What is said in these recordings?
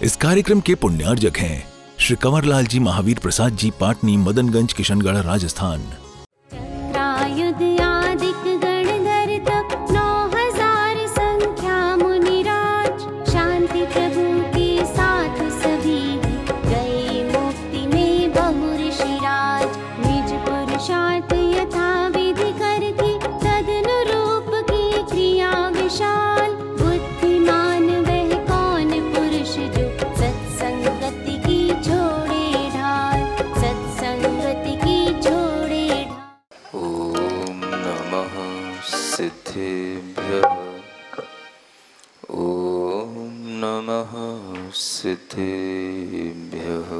इस कार्यक्रम के पुण्यार्जक हैं श्री कंवरलाल जी महावीर प्रसाद जी, पाटनी, मदनगंज, किशनगढ़, राजस्थान। सिद्धिभ्यः।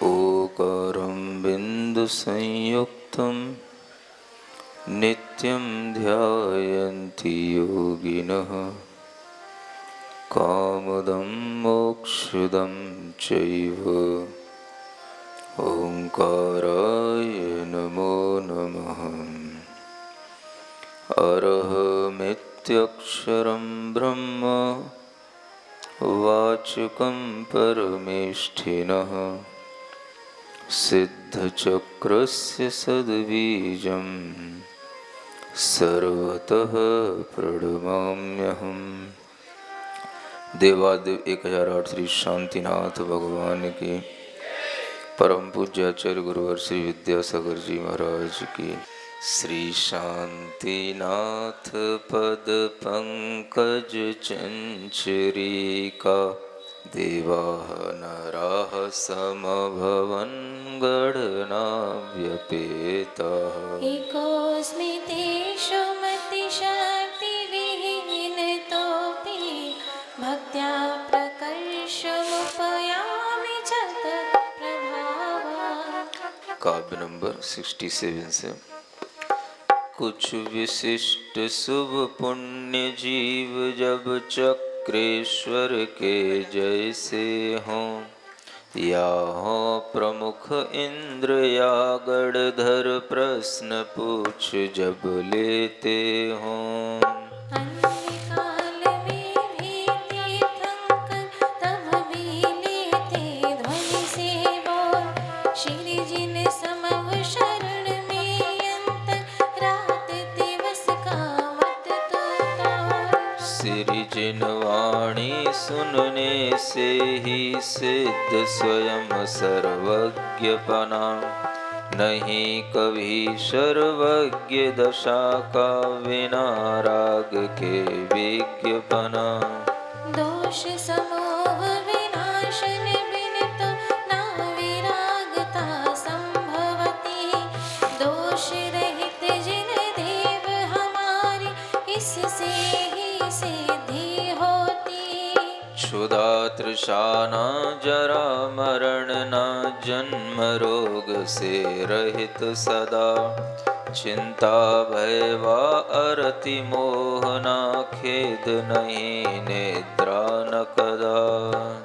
ओकारं बिंदु संयुक्तं नित्यं ध्यायन्ति योगिनः। कामदं मोक्षदं चैव ओंकाराय नमो नमः। अरहमित्यक्षरं ब्रह्म वाचकं परमेष्ठिनः। सिद्धचक्रस्य सद्बीजं सर्वतः प्रणमाम्यहम्। देवादेव 1008 श्री शांतिनाथ भगवान की, परम पूज्य आचार्य गुरुवर श्री विद्यासागर जी महाराज की। श्री शांतिनाथ पद पंकज चंचरीका। देवाः नराः समभवन गणनाव्यपेताः। एकोऽस्मि तेषु मतिशक्तिविहीनतोऽपि भक्त्या प्रकर्षमुपयामि च तत्प्रभावात्। काव्य नंबर 67 से। कुछ विशिष्ट शुभ पुण्य जीव जब चक्रेश्वर के जैसे हों, या हो प्रमुख इंद्र या गणधर प्रश्न पूछ जब लेते हों। अन्यकाल में भी तीर्थंकर तब भी लेते ध्वनि से बोल। श्री जिन समव शरण में अंतर रात दिवस का मत तो तोल। श्री जिन वाणी सुनने से ही सिद्ध स्वयं सर्वज्ञपना। नहीं कभी सर्वज्ञ दशा का बिना राग के विज्ञपना। दोष समोह विनाशन बिन तो ना विरागता संभवती। दोष रहित जिन देव हमारी इससे ही सिद्धि होती। क्षुधा तृषाना जरा मरण ना जन्म रोग से रहित सदा। चिंता भय वा अरति मोह ना खेद नहीं निद्रा न कदा।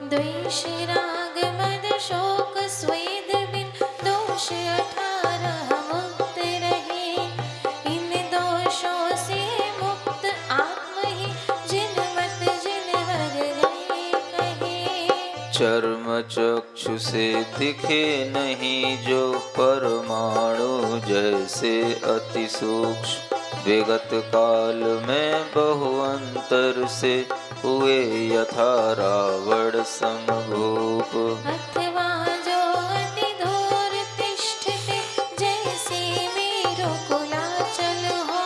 द्वेष राग मद शोक स्वेद बिन दोष 18 मुक्त रहे। इन दोषों से मुक्त आत्म ही जिन मत जिन वर गए कहे। चर्म चक्षु से दिखे नहीं जो परमाणु जैसे अति सूक्ष्म। विगत काल में बहु अंतर से हुए यथा रावण समभूप। अथवा जो अति दूर तिष्ठते जैसे मेरो कुलाचल हो।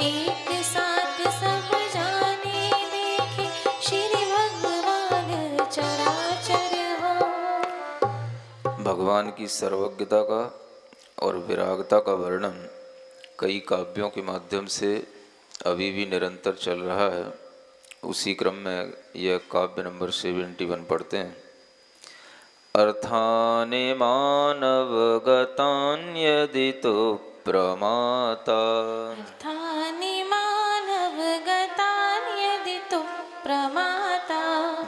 एक साथ सब जाने देखे श्री भगवान चराचर हो। भगवान की सर्वज्ञता का और विरागता का वर्णन कई काव्यों के माध्यम से अभी भी निरंतर चल रहा है। उसी क्रम में यह काव्य नंबर 71 पढ़ते हैं। अर्थानि मानवगतान्यदि तो प्रमाता। अर्थानि मानवगतान्यदि तु प्रमाता।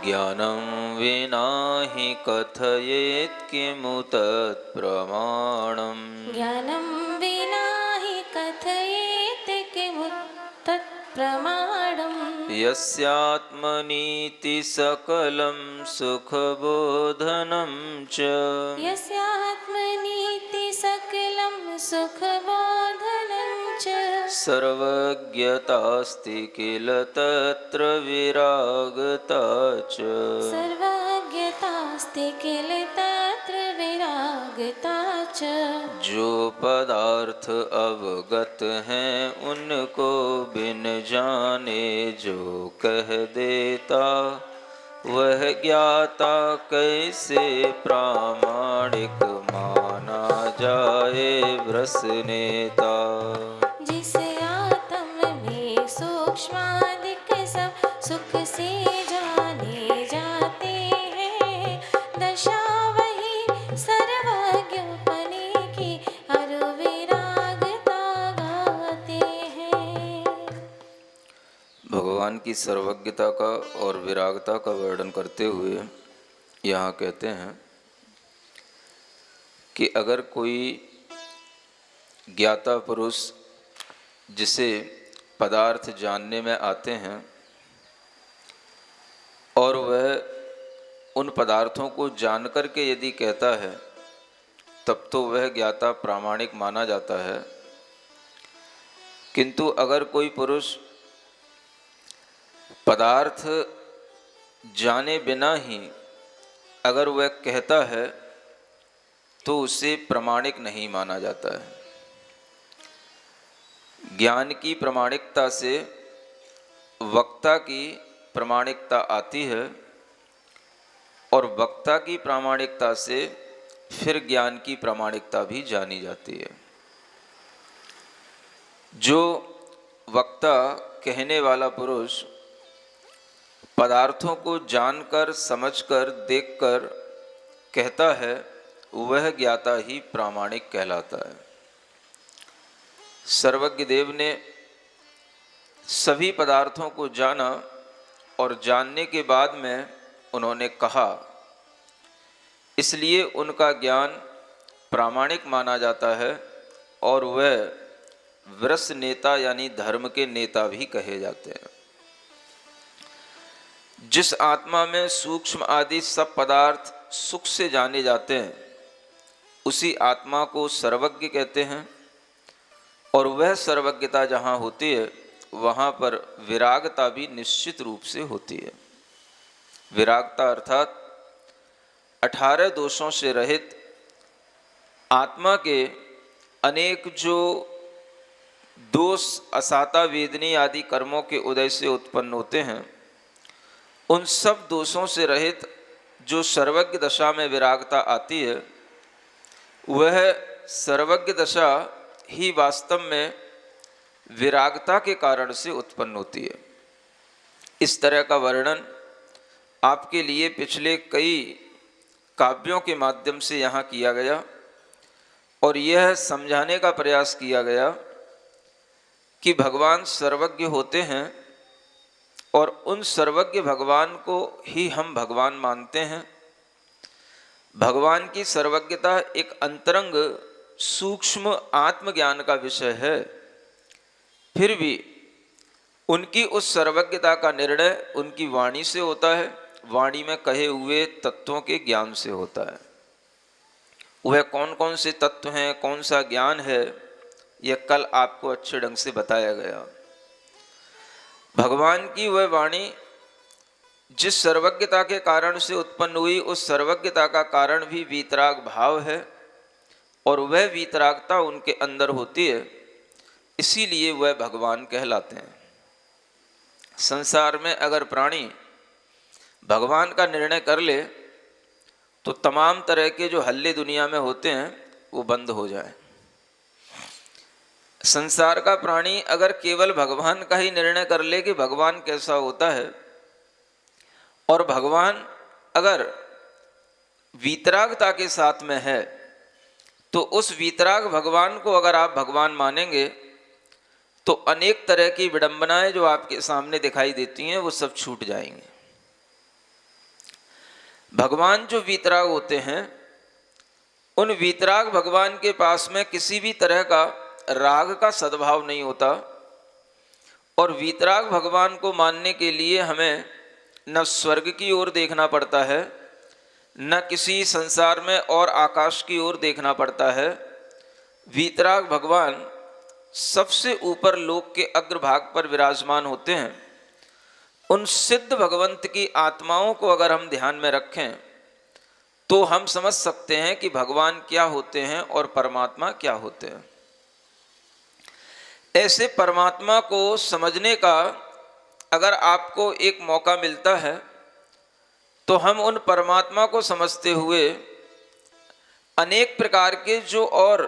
ज्ञानं विना हि कथयेत् किमु तत्प्रमाणम्। ज्ञानं विना हि कथयेत् किमु तत्प्रमाणम्। यस्यात्मनीति सकलं सुखबोधनं च यस्यात्मनीति सकलं सुखबोधनं च सर्वज्ञतास्ति किल तत्र विरागता च सर्वज्ञतास्ति किल तत्र विरागता च जो पदार्थ अवगत हैं उनको बिन जाने जो कह देता वह ज्ञाता कैसे प्रामाणिक माना जाए व्रसनेता। जिस आत्म में सूक्ष्मादिक सब सुख से जाने जाते हैं दशा वही सर्वज्ञपने की अरु विरागता गाते हैं। भगवान की सर्वज्ञता का और विरागता का वर्णन करते हुए यहाँ कहते हैं कि अगर कोई ज्ञाता पुरुष जिसे पदार्थ जानने में आते हैं और वह उन पदार्थों को जानकर के यदि कहता है तब तो वह ज्ञाता प्रामाणिक माना जाता है। किंतु अगर कोई पुरुष पदार्थ जाने बिना ही अगर वह कहता है तो उसे प्रामाणिक नहीं माना जाता है। ज्ञान की प्रामाणिकता से वक्ता की प्रामाणिकता आती है और वक्ता की प्रामाणिकता से फिर ज्ञान की प्रामाणिकता भी जानी जाती है। जो वक्ता कहने वाला पुरुष पदार्थों को जानकर समझकर देखकर कहता है वह ज्ञाता ही प्रामाणिक कहलाता है। सर्वज्ञ देव ने सभी पदार्थों को जाना और जानने के बाद में उन्होंने कहा, इसलिए उनका ज्ञान प्रामाणिक माना जाता है और वह व्रस नेता यानी धर्म के नेता भी कहे जाते हैं। जिस आत्मा में सूक्ष्म आदि सब पदार्थ सुख से जाने जाते हैं उसी आत्मा को सर्वज्ञ कहते हैं और वह सर्वज्ञता जहाँ होती है वहाँ पर विरागता भी निश्चित रूप से होती है। विरागता अर्थात 18 दोषों से रहित आत्मा के अनेक जो दोष असाता वेदनी आदि कर्मों के उदय से उत्पन्न होते हैं उन सब दोषों से रहित जो सर्वज्ञ दशा में विरागता आती है वह सर्वज्ञ दशा ही वास्तव में विरागता के कारण से उत्पन्न होती है। इस तरह का वर्णन आपके लिए पिछले कई काव्यों के माध्यम से यहाँ किया गया और यह समझाने का प्रयास किया गया कि भगवान सर्वज्ञ होते हैं और उन सर्वज्ञ भगवान को ही हम भगवान मानते हैं। भगवान की सर्वज्ञता एक अंतरंग सूक्ष्म आत्मज्ञान का विषय है, फिर भी उनकी उस सर्वज्ञता का निर्णय उनकी वाणी से होता है, वाणी में कहे हुए तत्वों के ज्ञान से होता है। वह कौन कौन से तत्व हैं, कौन सा ज्ञान है, यह कल आपको अच्छे ढंग से बताया गया। भगवान की वह वाणी जिस सर्वज्ञता के कारण से उत्पन्न हुई उस सर्वज्ञता का कारण भी वीतराग भाव है और वह वीतरागता उनके अंदर होती है, इसीलिए वह भगवान कहलाते हैं। संसार में अगर प्राणी भगवान का निर्णय कर ले तो तमाम तरह के जो हल्ले दुनिया में होते हैं वो बंद हो जाए। संसार का प्राणी अगर केवल भगवान का ही निर्णय कर ले कि भगवान कैसा होता है और भगवान अगर वीतरागता के साथ में है तो उस वीतराग भगवान को अगर आप भगवान मानेंगे तो अनेक तरह की विडंबनाएं जो आपके सामने दिखाई देती हैं वो सब छूट जाएंगे। भगवान जो वीतराग होते हैं उन वीतराग भगवान के पास में किसी भी तरह का राग का सद्भाव नहीं होता और वीतराग भगवान को मानने के लिए हमें न स्वर्ग की ओर देखना पड़ता है, न किसी संसार में और आकाश की ओर देखना पड़ता है। वीतराग भगवान सबसे ऊपर लोक के अग्रभाग पर विराजमान होते हैं। उन सिद्ध भगवंत की आत्माओं को अगर हम ध्यान में रखें तो हम समझ सकते हैं कि भगवान क्या होते हैं और परमात्मा क्या होते हैं। ऐसे परमात्मा को समझने का अगर आपको एक मौका मिलता है तो हम उन परमात्मा को समझते हुए अनेक प्रकार के जो और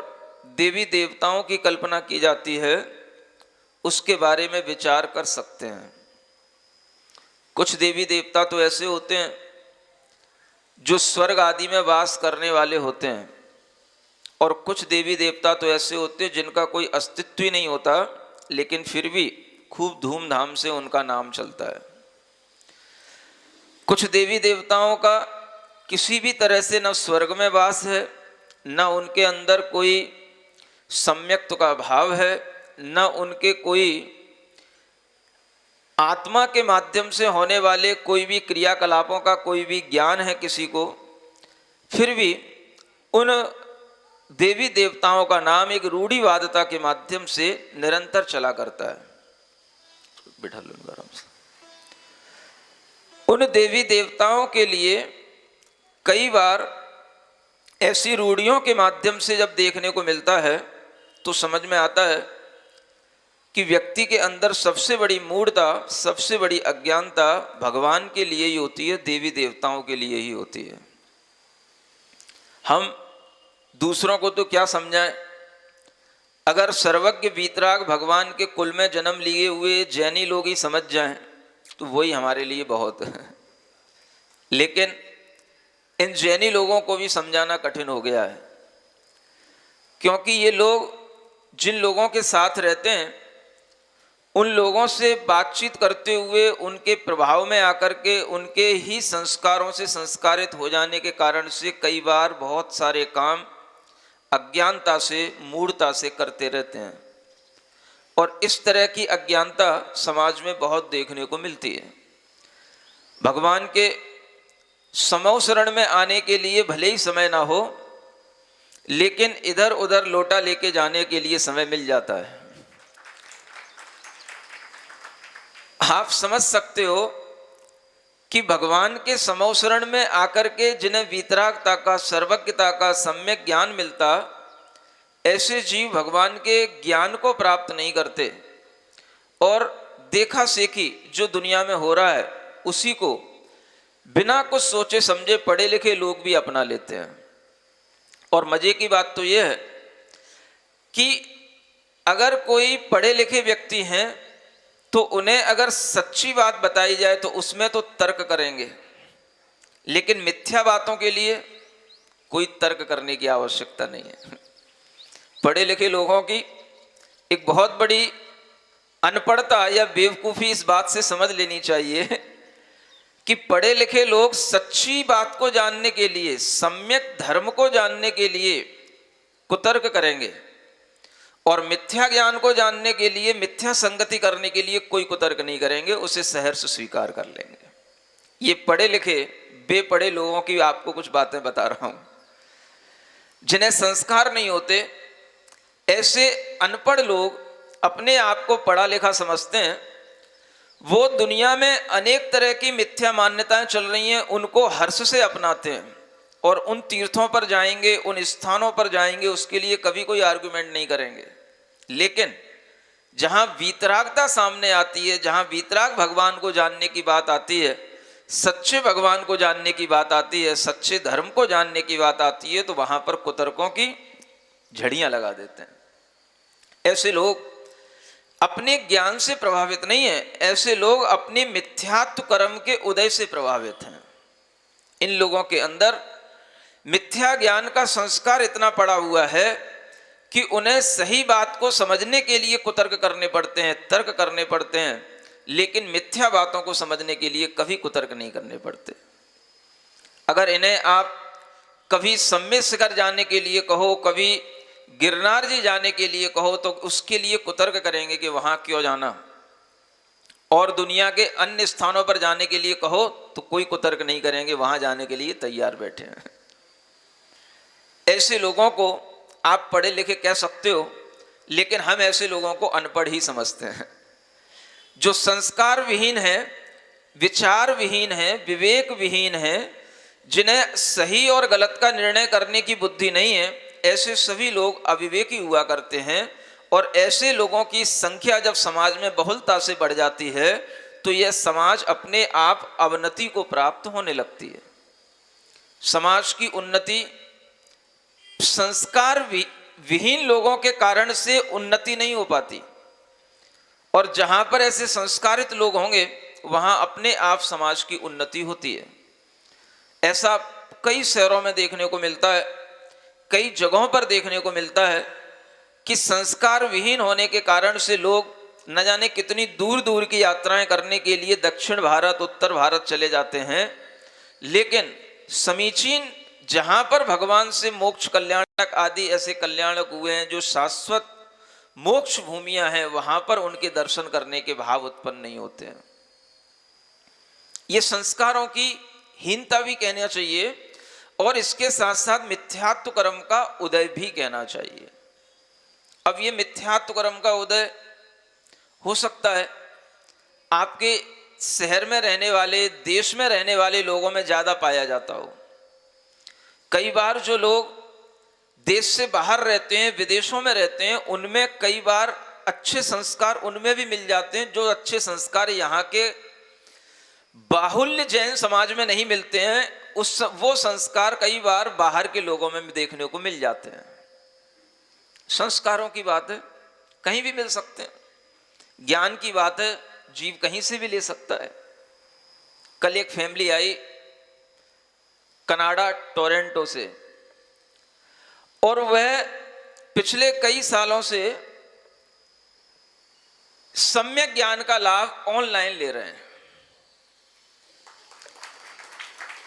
देवी देवताओं की कल्पना की जाती है उसके बारे में विचार कर सकते हैं। कुछ देवी देवता तो ऐसे होते हैं जो स्वर्ग आदि में वास करने वाले होते हैं, और कुछ देवी देवता तो ऐसे होते हैं जिनका कोई अस्तित्व ही नहीं होता, लेकिन फिर भी खूब धूमधाम से उनका नाम चलता है। कुछ देवी देवताओं का किसी भी तरह से न स्वर्ग में वास है, न उनके अंदर कोई सम्यक्त्व का भाव है, न उनके कोई आत्मा के माध्यम से होने वाले कोई भी क्रियाकलापों का कोई भी ज्ञान है किसी को। फिर भी उन देवी देवताओं का नाम एक रूढ़िवादिता के माध्यम से निरंतर चला करता है। बिठा लो आराम से। उन देवी देवताओं के लिए कई बार ऐसी रूढ़ियों के माध्यम से जब देखने को मिलता है तो समझ में आता है कि व्यक्ति के अंदर सबसे बड़ी मूढ़ता, सबसे बड़ी अज्ञानता भगवान के लिए ही होती है, देवी देवताओं के लिए ही होती है। हम दूसरों को तो क्या समझाएं, अगर सर्वज्ञ वीतराग भगवान के कुल में जन्म लिए हुए जैनी लोग ही समझ जाएं तो वही हमारे लिए बहुत है। लेकिन इन जैनी लोगों को भी समझाना कठिन हो गया है, क्योंकि ये लोग जिन लोगों के साथ रहते हैं उन लोगों से बातचीत करते हुए उनके प्रभाव में आकर के उनके ही संस्कारों से संस्कारित हो जाने के कारण से कई बार बहुत सारे काम अज्ञानता से, मूढ़ता से करते रहते हैं, और इस तरह की अज्ञानता समाज में बहुत देखने को मिलती है। भगवान के समो शरण में आने के लिए भले ही समय ना हो, लेकिन इधर उधर लोटा लेके जाने के लिए समय मिल जाता है। आप समझ सकते हो कि भगवान के समो शरण में आकर के जिन्हें वीतरागता का, सर्वज्ञता का सम्यक ज्ञान मिलता, ऐसे जीव भगवान के ज्ञान को प्राप्त नहीं करते और देखा सेखी जो दुनिया में हो रहा है उसी को बिना कुछ सोचे समझे पढ़े लिखे लोग भी अपना लेते हैं। और मजे की बात तो यह है कि अगर कोई पढ़े लिखे व्यक्ति हैं तो उन्हें अगर सच्ची बात बताई जाए तो उसमें तो तर्क करेंगे, लेकिन मिथ्या बातों के लिए कोई तर्क करने की आवश्यकता नहीं है। पढ़े लिखे लोगों की एक बहुत बड़ी अनपढ़ता या बेवकूफ़ी इस बात से समझ लेनी चाहिए कि पढ़े लिखे लोग सच्ची बात को जानने के लिए, सम्यक धर्म को जानने के लिए कुतर्क करेंगे, और मिथ्या ज्ञान को जानने के लिए, मिथ्या संगति करने के लिए कोई कुतर्क नहीं करेंगे, उसे सहर्ष स्वीकार कर लेंगे। ये पढ़े लिखे बेपढ़े लोगों की आपको कुछ बातें बता रहा हूं, जिन्हें संस्कार नहीं होते। ऐसे अनपढ़ लोग अपने आप को पढ़ा लिखा समझते हैं, वो दुनिया में अनेक तरह की मिथ्या मान्यताएं चल रही हैं उनको हर्ष से अपनाते हैं, और उन तीर्थों पर जाएंगे, उन स्थानों पर जाएंगे, उसके लिए कभी कोई आर्गुमेंट नहीं करेंगे। लेकिन जहां वीतरागता सामने आती है, जहां वीतराग भगवान को जानने की बात आती है, सच्चे भगवान को जानने की बात आती है, सच्चे धर्म को जानने की बात आती है, तो वहां पर कुतर्कों की झड़ियां लगा देते हैं। ऐसे लोग अपने ज्ञान से प्रभावित नहीं है, ऐसे लोग अपने मिथ्यात्व कर्म के उदय से प्रभावित हैं। इन लोगों के अंदर मिथ्या ज्ञान का संस्कार इतना पड़ा हुआ है कि उन्हें सही बात को समझने के लिए कुतर्क करने पड़ते हैं, तर्क करने पड़ते हैं, लेकिन मिथ्या बातों को समझने के लिए कभी कुतर्क नहीं करने पड़ते। अगर इन्हें आप कभी सम्यक शिखर जाने के लिए कहो, कभी गिरनार जी जाने के लिए कहो, तो उसके लिए कुतर्क करेंगे कि वहां क्यों जाना, और दुनिया के अन्य स्थानों पर जाने के लिए कहो तो कोई कुतर्क नहीं करेंगे, वहां जाने के लिए तैयार बैठे हैं। ऐसे लोगों को आप पढ़े लिखे कह सकते हो, लेकिन हम ऐसे लोगों को अनपढ़ ही समझते हैं। जो संस्कार विहीन है, विचार विहीन है, विवेक विहीन है, जिन्हें सही और गलत का निर्णय करने की बुद्धि नहीं है, ऐसे सभी लोग अविवेकी हुआ करते हैं। और ऐसे लोगों की संख्या जब समाज में बहुलता से बढ़ जाती है तो यह समाज अपने आप अवनति को प्राप्त होने लगती है। समाज की उन्नति संस्कार विहीन लोगों के कारण से उन्नति नहीं हो पाती, और जहां पर ऐसे संस्कारित लोग होंगे वहां अपने आप समाज की उन्नति होती है। ऐसा कई शहरों में देखने को मिलता है, कई जगहों पर देखने को मिलता है कि संस्कार विहीन होने के कारण से लोग न जाने कितनी दूर दूर की यात्राएं करने के लिए दक्षिण भारत, उत्तर भारत चले जाते हैं, लेकिन समीचीन जहां पर भगवान से मोक्ष कल्याणक आदि ऐसे कल्याणक हुए हैं, जो शाश्वत मोक्ष भूमियां हैं, वहां पर उनके दर्शन करने के भाव उत्पन्न नहीं होते हैं। ये संस्कारों की हीनता भी कहना चाहिए, और इसके साथ साथ मिथ्यात्व कर्म का उदय भी कहना चाहिए। अब ये मिथ्यात्व कर्म का उदय हो सकता है आपके शहर में रहने वाले, देश में रहने वाले लोगों में ज्यादा पाया जाता हो। कई बार जो लोग देश से बाहर रहते हैं, विदेशों में रहते हैं, उनमें कई बार अच्छे संस्कार उनमें भी मिल जाते हैं, जो अच्छे संस्कार यहाँ के बाहुल्य जैन समाज में नहीं मिलते हैं। वो संस्कार कई बार बाहर के लोगों में भी देखने को मिल जाते हैं। संस्कारों की बात है, कहीं भी मिल सकते हैं। ज्ञान की बात है, जीव कहीं से भी ले सकता है। कल एक फैमिली आई कनाडा टोरंटो से, और वह पिछले कई सालों से सम्यक ज्ञान का लाभ ऑनलाइन ले रहे हैं।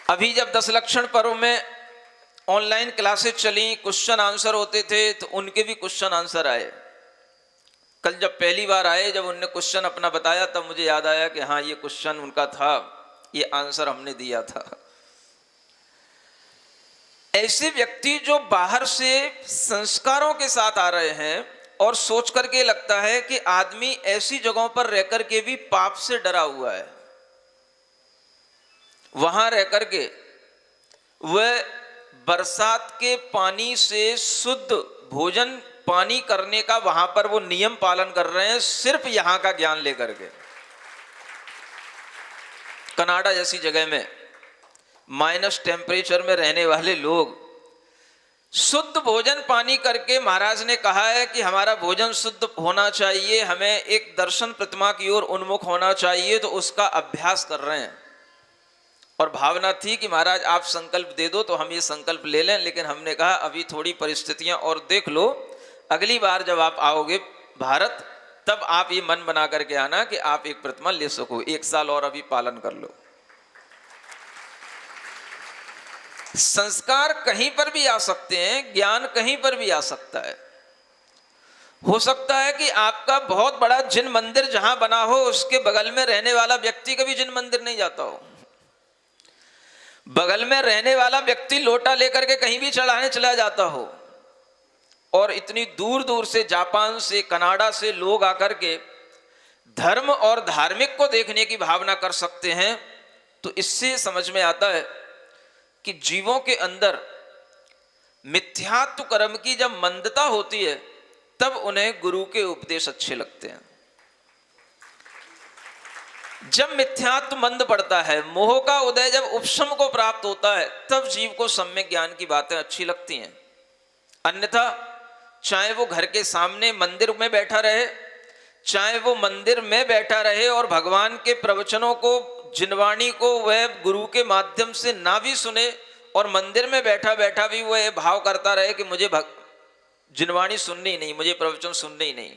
अभी जब 10 लक्षण पर्व में ऑनलाइन क्लासेस चली, क्वेश्चन आंसर होते थे, तो उनके भी क्वेश्चन आंसर आए। कल जब पहली बार आए, जब उनने क्वेश्चन अपना बताया, तब मुझे याद आया कि हाँ, ये क्वेश्चन उनका था, ये आंसर हमने दिया था। ऐसे व्यक्ति जो बाहर से संस्कारों के साथ आ रहे हैं और सोच करके लगता है कि आदमी ऐसी जगहों पर रह करके भी पाप से डरा हुआ है, वहां रह करके वह बरसात के पानी से शुद्ध भोजन पानी करने का वहां पर वो नियम पालन कर रहे हैं, सिर्फ यहां का ज्ञान लेकर के। कनाडा जैसी जगह में माइनस टेम्परेचर में रहने वाले लोग शुद्ध भोजन पानी करके, महाराज ने कहा है कि हमारा भोजन शुद्ध होना चाहिए, हमें एक दर्शन प्रतिमा की ओर उन्मुख होना चाहिए, तो उसका अभ्यास कर रहे हैं। और भावना थी कि महाराज आप संकल्प दे दो तो हम ये संकल्प ले लें, लेकिन हमने कहा अभी थोड़ी परिस्थितियां और देख लो, अगली बार जब आप आओगे भारत तब आप ये मन बना करके आना कि आप एक प्रतिमा ले सको, 1 साल और अभी पालन कर लो। संस्कार कहीं पर भी आ सकते हैं, ज्ञान कहीं पर भी आ सकता है। हो सकता है कि आपका बहुत बड़ा जिन मंदिर जहां बना हो, उसके बगल में रहने वाला व्यक्ति कभी जिन मंदिर नहीं जाता हो। बगल में रहने वाला व्यक्ति लोटा लेकर के कहीं भी चढ़ाने चला जाता हो, और इतनी दूर दूर से, जापान से, कनाडा से लोग आकर के धर्म और धार्मिक को देखने की भावना कर सकते हैं। तो इससे समझ में आता है कि जीवों के अंदर मिथ्यात्व कर्म की जब मंदता होती है, तब उन्हें गुरु के उपदेश अच्छे लगते हैं। जब मिथ्यात्व मंद पड़ता है, मोह का उदय जब उपशम को प्राप्त होता है, तब जीव को सम्यक ज्ञान की बातें अच्छी लगती हैं। अन्यथा चाहे वो घर के सामने मंदिर में बैठा रहे, चाहे वो मंदिर में बैठा रहे और भगवान के प्रवचनों को, जिनवाणी को वह गुरु के माध्यम से ना भी सुने, और मंदिर में बैठा बैठा भी वह भाव करता रहे कि मुझे जिनवाणी सुननी ही नहीं, मुझे प्रवचन सुनने ही नहीं,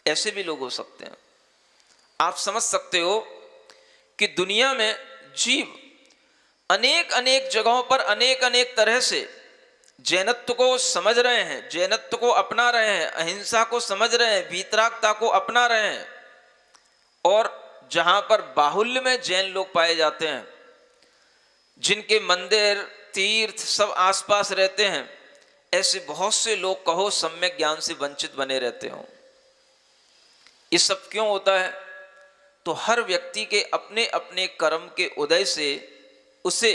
ऐसे भी लोग हो सकते हैं। आप समझ सकते हो कि दुनिया में जीव अनेक अनेक जगहों पर अनेक अनेक तरह से जैनत्व को समझ रहे हैं, जैनत्व को अपना रहे हैं, अहिंसा को समझ रहे हैं, वीतरागता को अपना रहे हैं, और जहां पर बाहुल्य में जैन लोग पाए जाते हैं, जिनके मंदिर तीर्थ सब आसपास रहते हैं, ऐसे बहुत से लोग कहो सम्यक ज्ञान से वंचित बने रहते हो। ये सब क्यों होता है? तो हर व्यक्ति के अपने अपने कर्म के उदय से उसे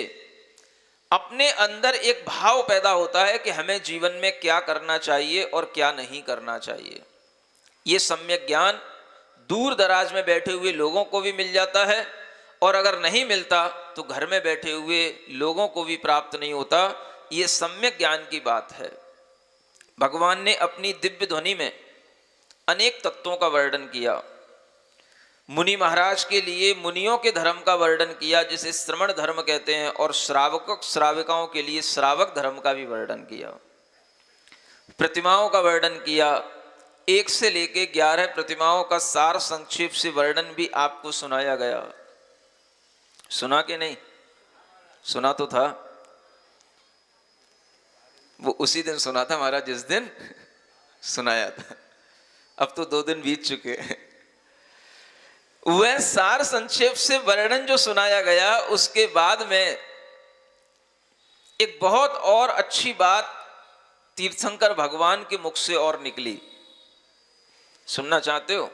अपने अंदर एक भाव पैदा होता है कि हमें जीवन में क्या करना चाहिए और क्या नहीं करना चाहिए। ये सम्यक ज्ञान दूर दराज में बैठे हुए लोगों को भी मिल जाता है, और अगर नहीं मिलता तो घर में बैठे हुए लोगों को भी प्राप्त नहीं होता। ये सम्यक ज्ञान की बात है। भगवान ने अपनी दिव्य ध्वनि में अनेक तत्वों का वर्णन किया। मुनि महाराज के लिए मुनियों के धर्म का वर्णन किया, जिसे श्रवण धर्म कहते हैं, और श्राविकाओं के लिए श्रावक धर्म का भी वर्णन किया। प्रतिमाओं का वर्णन किया, 1 से लेके 11 प्रतिमाओं का सार संक्षेप से वर्णन भी आपको सुनाया गया। सुना कि नहीं? सुना तो था, वो उसी दिन सुना था महाराज जिस दिन सुनाया था। अब तो 2 दिन बीत चुके हैं। वह सार संक्षेप से वर्णन जो सुनाया गया, उसके बाद में एक बहुत और अच्छी बात तीर्थंकर भगवान के मुख से और निकली। सुनना चाहते हो?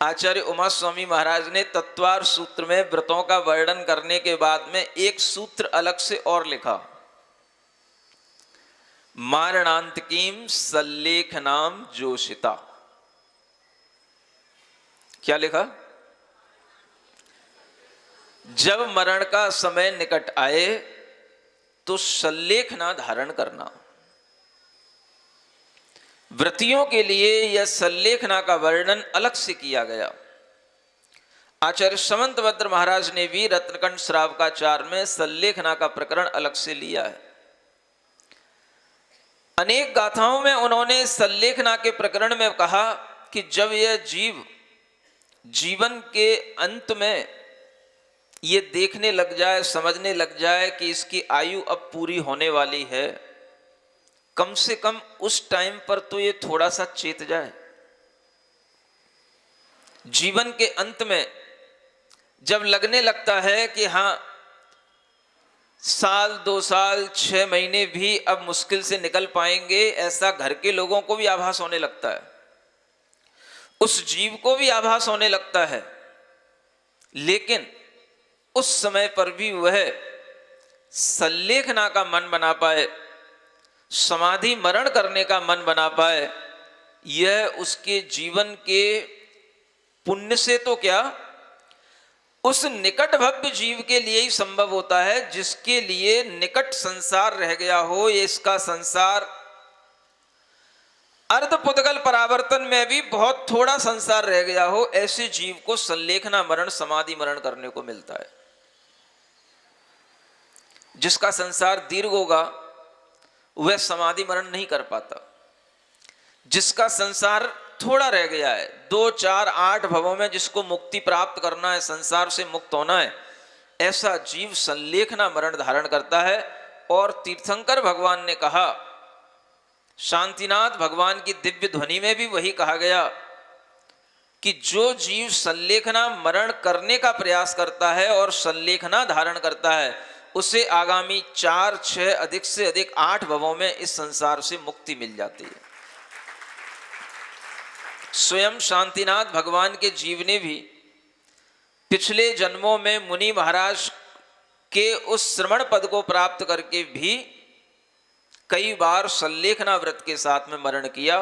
आचार्य उमा स्वामी महाराज ने तत्वार सूत्र में व्रतों का वर्णन करने के बाद में एक सूत्र अलग से और लिखा, मारणांतकीम सल्लेखनाम जोशिता। क्या लिखा? जब मरण का समय निकट आए तो सल्लेखना धारण करना। व्रतियों के लिए यह सल्लेखना का वर्णन अलग से किया गया। आचार्य समंतभद्र महाराज ने भी रत्नकंठ श्रावकाचार में सल्लेखना का प्रकरण अलग से लिया है। अनेक गाथाओं में उन्होंने सल्लेखना के प्रकरण में कहा कि जब यह जीव जीवन के अंत में ये देखने लग जाए, समझने लग जाए कि इसकी आयु अब पूरी होने वाली है, कम से कम उस टाइम पर तो ये थोड़ा सा चेत जाए। जीवन के अंत में जब लगने लगता है कि हाँ, 1 साल 2 साल 6 महीने भी अब मुश्किल से निकल पाएंगे, ऐसा घर के लोगों को भी आभास होने लगता है, उस जीव को भी आभास होने लगता है। लेकिन उस समय पर भी वह सल्लेखना का मन बना पाए, समाधि मरण करने का मन बना पाए, यह उसके जीवन के पुण्य से तो क्या, उस निकट भव्य जीव के लिए ही संभव होता है, जिसके लिए निकट संसार रह गया हो। ये इसका संसार अर्धपुद्गल परावर्तन में भी बहुत थोड़ा संसार रह गया हो, ऐसे जीव को सल्लेखना मरण समाधि मरण करने को मिलता है। जिसका संसार दीर्घ होगा वह समाधि मरण नहीं कर पाता। जिसका संसार थोड़ा रह गया है, 2 4 8 भवों में जिसको मुक्ति प्राप्त करना है, संसार से मुक्त होना है, ऐसा जीव सल्लेखना मरण धारण करता है। और तीर्थंकर भगवान ने कहा, शांतिनाथ भगवान की दिव्य ध्वनि में भी वही कहा गया कि जो जीव सल्लेखना मरण करने का प्रयास करता है और सल्लेखना धारण करता है, उसे आगामी 4 6 अधिक से अधिक 8 भवों में इस संसार से मुक्ति मिल जाती है। स्वयं शांतिनाथ भगवान के जीव ने भी पिछले जन्मों में मुनि महाराज के उस श्रवण पद को प्राप्त करके भी कई बार सल्लेखना व्रत के साथ में मरण किया,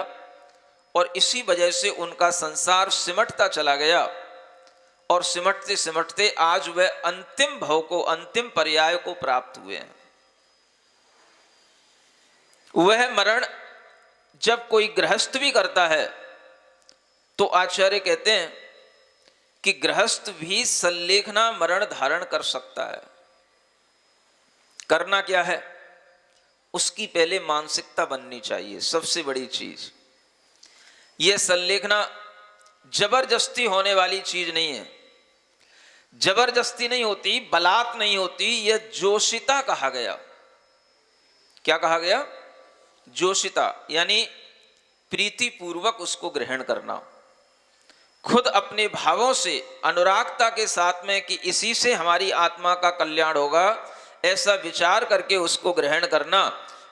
और इसी वजह से उनका संसार सिमटता चला गया, और सिमटते सिमटते आज वह अंतिम भव को, अंतिम पर्याय को प्राप्त हुए हैं। वह मरण जब कोई गृहस्थ भी करता है तो आचार्य कहते हैं कि गृहस्थ भी सल्लेखना मरण धारण कर सकता है। करना क्या है? उसकी पहले मानसिकता बननी चाहिए, सबसे बड़ी चीज। यह सल्लेखना जबरदस्ती होने वाली चीज नहीं है, जबरदस्ती नहीं होती, बलात् नहीं होती, यह जोशिता कहा गया। क्या कहा गया? जोशिता, यानी प्रीति पूर्वक उसको ग्रहण करना। खुद अपने भावों से अनुरागता के साथ में कि इसी से हमारी आत्मा का कल्याण होगा, ऐसा विचार करके उसको ग्रहण करना,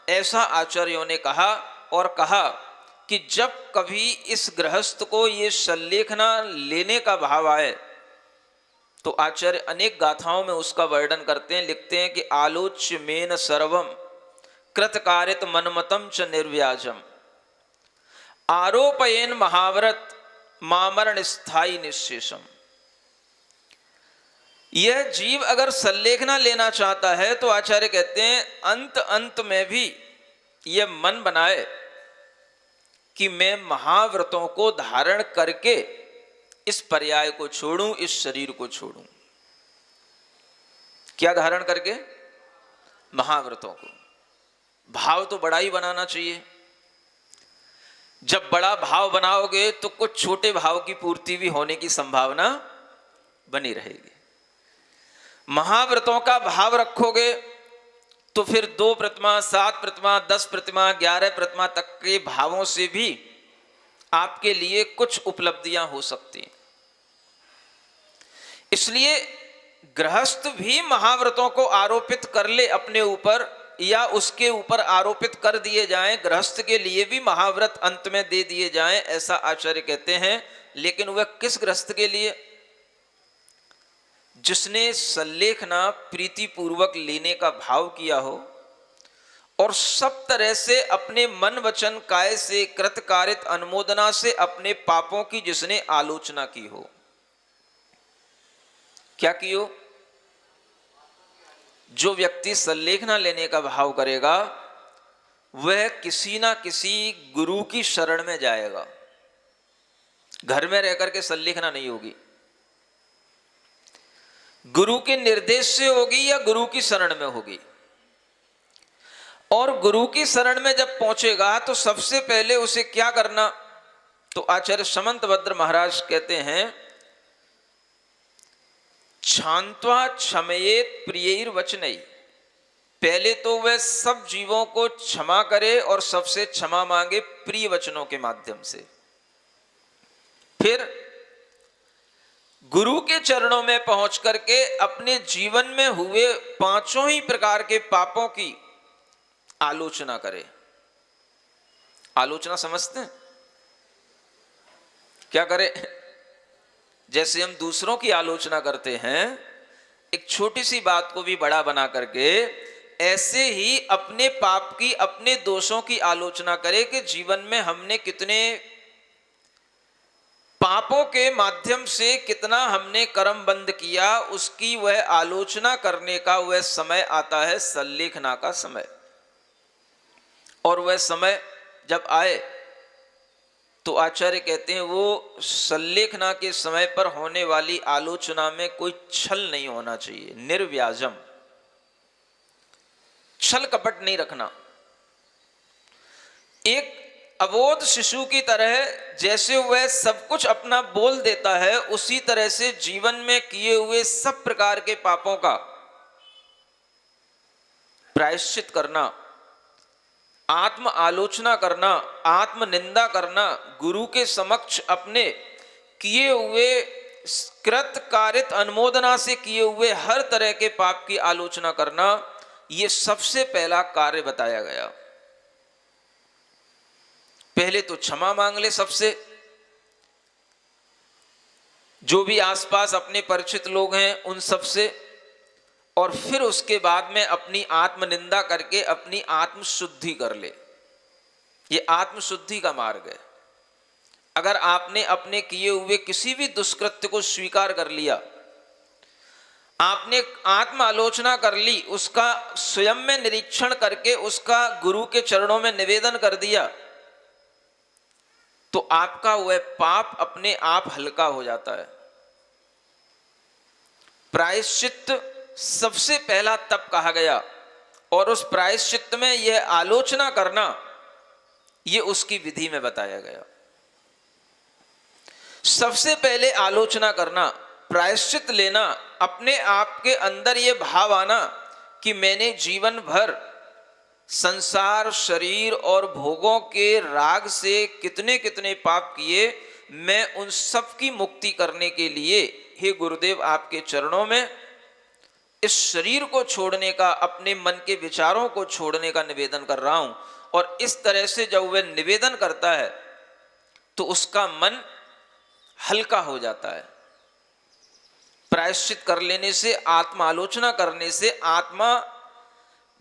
ऐसा आचार्यों ने कहा। और कहा कि जब कभी इस गृहस्थ को ये सल्लेखना लेने का भाव आए तो आचार्य अनेक गाथाओं में उसका वर्णन करते हैं, लिखते हैं कि आलोच्य मेन सर्वम कृतकारित मनमतम च निर्व्याजम आरोपयेन महाव्रत मामरण स्थायी निशेषम। यह जीव अगर सल्लेखना लेना चाहता है तो आचार्य कहते हैं अंत अंत में भी यह मन बनाए कि मैं महाव्रतों को धारण करके इस पर्याय को छोड़ूं, इस शरीर को छोड़ूं। क्या धारण करके? महाव्रतों को। भाव तो बड़ा ही बनाना चाहिए। जब बड़ा भाव बनाओगे तो कुछ छोटे भाव की पूर्ति भी होने की संभावना बनी रहेगी। महाव्रतों का भाव रखोगे तो फिर 2 प्रतिमा, 7 प्रतिमा, 10 प्रतिमा, 11 प्रतिमा तक के भावों से भी आपके लिए कुछ उपलब्धियां हो सकती हैं। इसलिए गृहस्थ भी महाव्रतों को आरोपित कर ले अपने ऊपर या उसके ऊपर आरोपित कर दिए जाएं, गृहस्थ के लिए भी महाव्रत अंत में दे दिए जाएं, ऐसा आचार्य कहते हैं। लेकिन वह किस गृहस्थ के लिए? जिसने सल्लेखना प्रीतिपूर्वक लेने का भाव किया हो और सब तरह से अपने मन वचन काय से कृतकारित अनुमोदना से अपने पापों की जिसने आलोचना की हो। क्या की हो? जो व्यक्ति सल्लेखना लेने का भाव करेगा वह किसी ना किसी गुरु की शरण में जाएगा। घर में रहकर के सल्लेखना नहीं होगी, गुरु के निर्देश से होगी या गुरु की शरण में होगी। और गुरु की शरण में जब पहुंचेगा तो सबसे पहले उसे क्या करना? तो आचार्य समंतभद्र महाराज कहते हैं क्षांत्वा क्षमयेत प्रियैर वचनैः। पहले तो वह सब जीवों को क्षमा करे और सबसे क्षमा मांगे प्रिय वचनों के माध्यम से। फिर गुरु के चरणों में पहुंच करके अपने जीवन में हुए 5 ही प्रकार के पापों की आलोचना करे। आलोचना समझते हैं? क्या करे? जैसे हम दूसरों की आलोचना करते हैं, एक छोटी सी बात को भी बड़ा बना करके, ऐसे ही अपने पाप की, अपने दोषों की आलोचना करे कि जीवन में हमने कितने पापों के माध्यम से कितना हमने कर्म बंद किया, उसकी वह आलोचना करने का वह समय आता है, सल्लेखना का समय। और वह समय जब आए तो आचार्य कहते हैं वो सल्लेखना के समय पर होने वाली आलोचना में कोई छल नहीं होना चाहिए, निर्व्याजम, छल कपट नहीं रखना। एक अबोध शिशु की तरह जैसे वह सब कुछ अपना बोल देता है, उसी तरह से जीवन में किए हुए सब प्रकार के पापों का प्रायश्चित करना, आत्म आलोचना करना, आत्म निंदा करना, गुरु के समक्ष अपने किए हुए कृत कारित अनुमोदना से किए हुए हर तरह के पाप की आलोचना करना, यह सबसे पहला कार्य बताया गया। पहले तो क्षमा मांग ले सबसे, जो भी आसपास अपने परिचित लोग हैं उन सबसे, और फिर उसके बाद में अपनी आत्मनिंदा करके अपनी आत्मशुद्धि कर ले। ये आत्मशुद्धि का मार्ग है। अगर आपने अपने किए हुए किसी भी दुष्कृत्य को स्वीकार कर लिया, आपने आत्म आलोचना कर ली, उसका स्वयं में निरीक्षण करके उसका गुरु के चरणों में निवेदन कर दिया, तो आपका वह पाप अपने आप हल्का हो जाता है। प्रायश्चित सबसे पहला तप कहा गया, और उस प्रायश्चित में यह आलोचना करना, यह उसकी विधि में बताया गया। सबसे पहले आलोचना करना, प्रायश्चित लेना, अपने आप के अंदर यह भाव आना कि मैंने जीवन भर संसार, शरीर और भोगों के राग से कितने कितने पाप किए, मैं उन सब की मुक्ति करने के लिए हे गुरुदेव आपके चरणों में इस शरीर को छोड़ने का, अपने मन के विचारों को छोड़ने का निवेदन कर रहा हूं। और इस तरह से जब वह निवेदन करता है तो उसका मन हल्का हो जाता है। प्रायश्चित कर लेने से, आत्मा आलोचना करने से आत्मा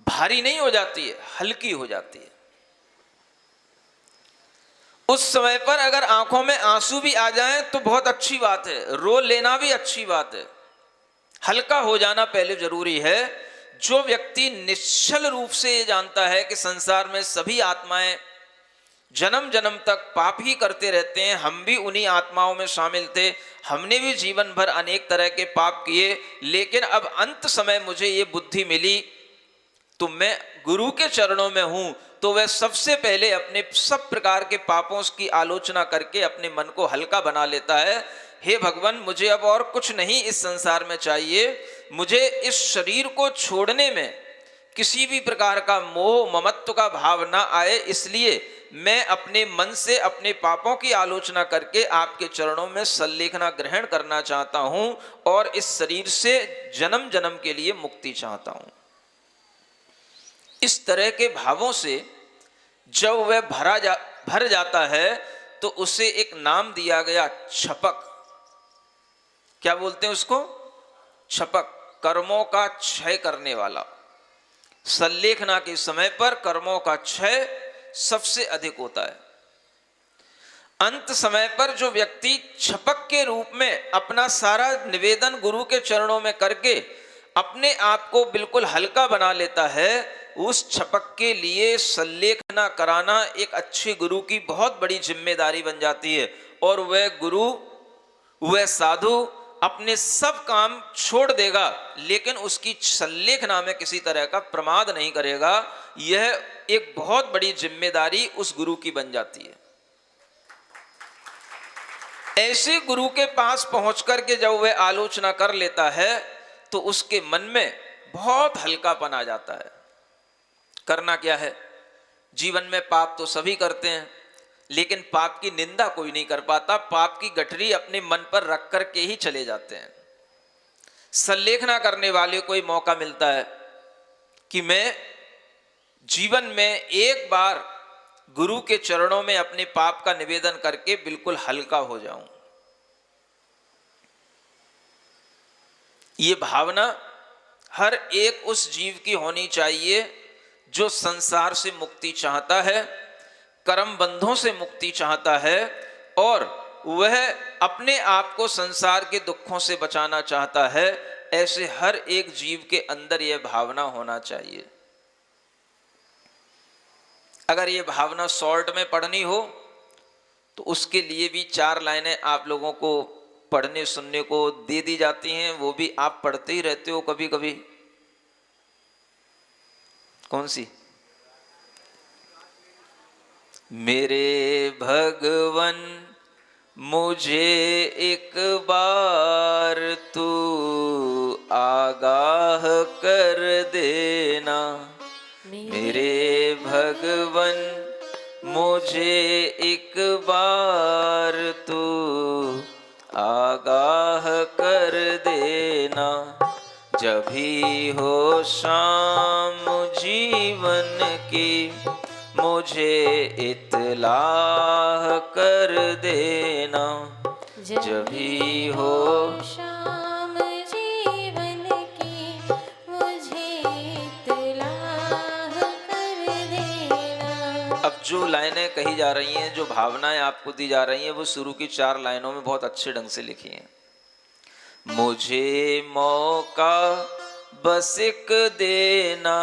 भारी नहीं हो जाती है, हल्की हो जाती है। उस समय पर अगर आंखों में आंसू भी आ जाएं तो बहुत अच्छी बात है, रो लेना भी अच्छी बात है। हल्का हो जाना पहले जरूरी है। जो व्यक्ति निश्चल रूप से ये जानता है कि संसार में सभी आत्माएं जन्म जन्म तक पाप ही करते रहते हैं, हम भी उन्हीं आत्माओं में शामिल थे, हमने भी जीवन भर अनेक तरह के पाप किए, लेकिन अब अंत समय मुझे ये बुद्धि मिली तो मैं गुरु के चरणों में हूं, तो वह सबसे पहले अपने सब प्रकार के पापों की आलोचना करके अपने मन को हल्का बना लेता है। हे भगवान, मुझे अब और कुछ नहीं इस संसार में चाहिए, मुझे इस शरीर को छोड़ने में किसी भी प्रकार का मोह ममत्व का भाव ना आए, इसलिए मैं अपने मन से अपने पापों की आलोचना करके आपके चरणों में सल्लेखना ग्रहण करना चाहता हूं और इस शरीर से जन्म जन्म के लिए मुक्ति चाहता हूं। इस तरह के भावों से जब वह भर जाता है तो उसे एक नाम दिया गया छपक। क्या बोलते हैं उसको? छपक, कर्मों का क्षय करने वाला। सल्लेखना के समय पर कर्मों का क्षय सबसे अधिक होता है। अंत समय पर जो व्यक्ति छपक के रूप में अपना सारा निवेदन गुरु के चरणों में करके अपने आप को बिल्कुल हल्का बना लेता है, उस छपक के लिए सल्लेखना कराना एक अच्छे गुरु की बहुत बड़ी जिम्मेदारी बन जाती है। और वह गुरु, वह साधु अपने सब काम छोड़ देगा, लेकिन उसकी सल्लेखना में किसी तरह का प्रमाद नहीं करेगा। यह एक बहुत बड़ी जिम्मेदारी उस गुरु की बन जाती है। ऐसे गुरु के पास पहुंचकर के जब वह आलोचना कर लेता है तो उसके मन में बहुत हल्कापन आ जाता है। करना क्या है? जीवन में पाप तो सभी करते हैं, लेकिन पाप की निंदा कोई नहीं कर पाता। पाप की गठरी अपने मन पर रख कर के ही चले जाते हैं। सल्लेखना करने वाले को ही मौका मिलता है कि मैं जीवन में एक बार गुरु के चरणों में अपने पाप का निवेदन करके बिल्कुल हल्का हो जाऊं। ये भावना हर एक उस जीव की होनी चाहिए जो संसार से मुक्ति चाहता है, कर्म बंधों से मुक्ति चाहता है और वह अपने आप को संसार के दुखों से बचाना चाहता है। ऐसे हर एक जीव के अंदर यह भावना होना चाहिए। अगर यह भावना शॉर्ट में पढ़नी हो तो उसके लिए भी 4 लाइनें आप लोगों को पढ़ने सुनने को दे दी जाती हैं, वो भी आप पढ़ते ही रहते हो कभी कभी। कौन सी? मेरे भगवन मुझे एक बार तू आगाह कर देना, मेरे भगवन मुझे एक बार तू आगाह कर देना, जब भी हो शाम जीवन की मुझे इत्तलाह कर देना, जब भी हो शाम जीवन की मुझे इत्तलाह कर देना। अब जो लाइनें कही जा रही हैं, जो भावनाएं आपको दी जा रही हैं, वो शुरू की 4 लाइनों में बहुत अच्छे ढंग से लिखी हैं। मुझे मौका बस एक देना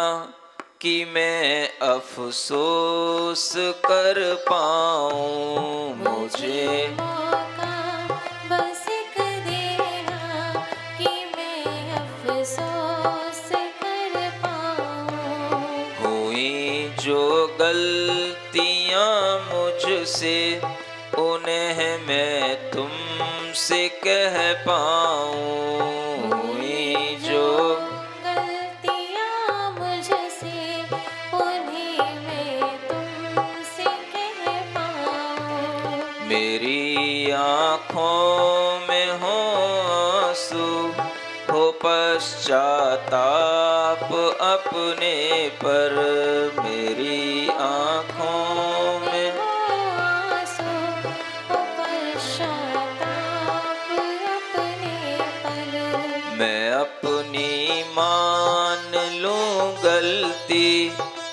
कि मैं अफसोस कर पाऊं, मुझे मौका बस एक देना कि मैं अफसोस कर पाऊं। हुई जो गलतियां मुझसे उन्हें मैं तुमसे कह पाऊं, हुई जो गलतियां मुझसे उन्हें मैं तुमसे कह पाऊं। मेरी आँखों में हो आंसू, हो पश्चाताप अपने पर। मेरी आँखों में आंसू हो पश्चाताप अपने पर। मैं अपनी मान लूं गलती,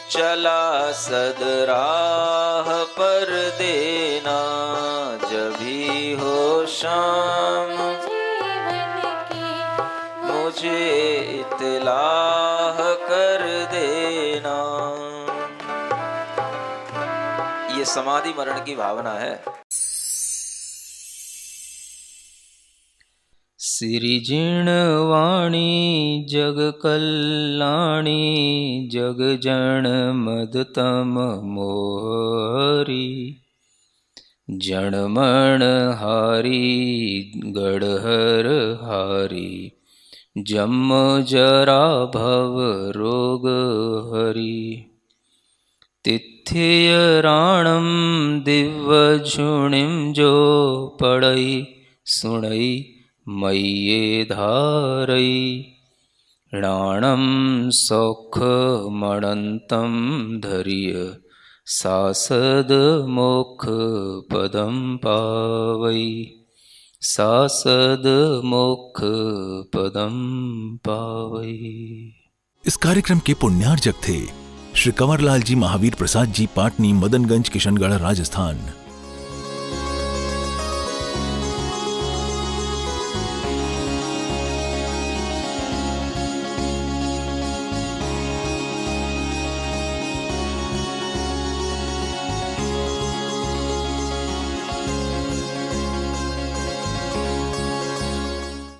चला सदराह पर देना। जभी हो शाम जीवन की मुझे इत्तलाह कर देना। ये समाधि मरण की भावना है। सिरिजिणवाणी जग कल्याणी, जग जन मदतम मोहरी। जणमण हारी गढ़हर हारी, जम जरा भव रोग हरी। तिथ्य राणम दिव्य झुणिम जो पड़ई सुणई मय्ये धारई। राणम सौख मणंतम धरिय, सासद मोक्ष पदम पावई। सासद मोक्ष पदम पावई। इस कार्यक्रम के पुण्यार्जक थे श्री कंवरलाल जी महावीर प्रसाद जी, पाटनी, मदनगंज, किशनगढ़, राजस्थान।